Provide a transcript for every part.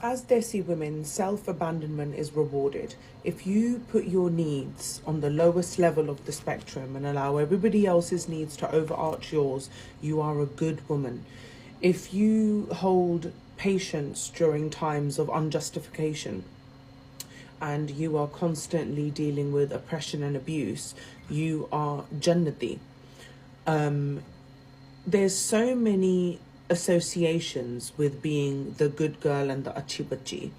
As Desi women, self-abandonment is rewarded. If you put your needs on the lowest level of the spectrum and allow everybody else's needs to overarch yours, you are a good woman. If you hold patience during times of unjustification and you are constantly dealing with oppression and abuse, you are Jannati. There's so many associations with being the good girl and the achi bachi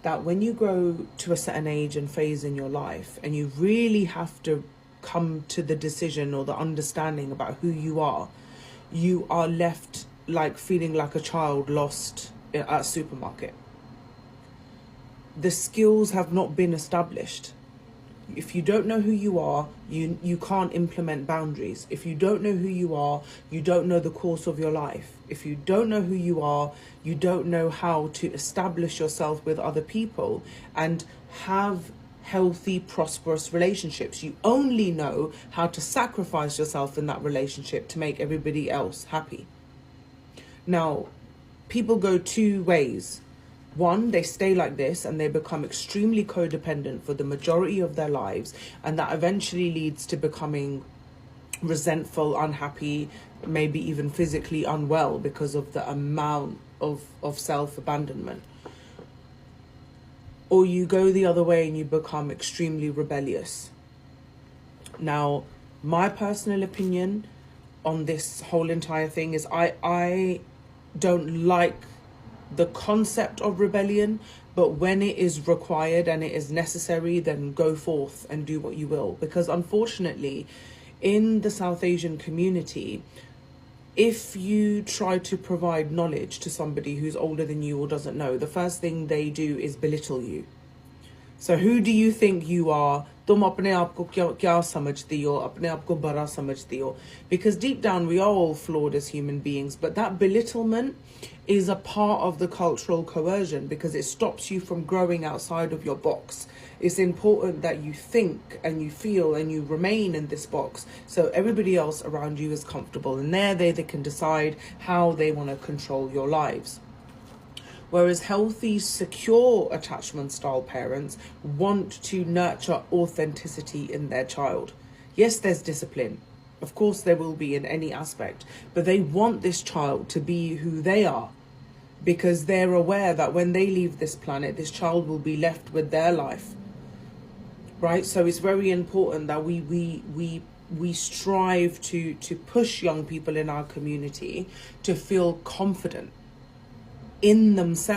that when you grow to a certain age and phase in your life and you really have to come to the decision or the understanding about who you are left like feeling like a child lost at a supermarket. The skills have not been established. If you don't know who you are, you can't implement boundaries. If you don't know who you are, you don't know the course of your life. If you don't know who you are, you don't know how to establish yourself with other people and have healthy, prosperous relationships. You only know how to sacrifice yourself in that relationship to make everybody else happy. Now, people go two ways. One, they stay like this and they become extremely codependent for the majority of their lives, and that eventually leads to becoming resentful, unhappy, maybe even physically unwell because of the amount of self-abandonment. Or you go the other way and you become extremely rebellious. Now, my personal opinion on this whole entire thing is I don't like the concept of rebellion, but when it is required and it is necessary, then go forth and do what you will. Because unfortunately, in the South Asian community, if you try to provide knowledge to somebody who's older than you or doesn't know, the first thing they do is belittle you. So who do you think you are? तुम अपने आप को क्या समझती हो, अपने आप को बड़ा समझती हो? Because deep down we are all flawed as human beings, but that belittlement is a part of the cultural coercion because it stops you from growing outside of your box. It's important that you think and you feel and you remain in this box so everybody else around you is comfortable, and they can decide how they want to control your lives. Whereas healthy, secure attachment style parents want to nurture authenticity in their child. Yes, there's discipline. Of course there will be in any aspect, but they want this child to be who they are because they're aware that when they leave this planet, this child will be left with their life. Right? So it's very important that we strive to push young people in our community to feel confident in themselves.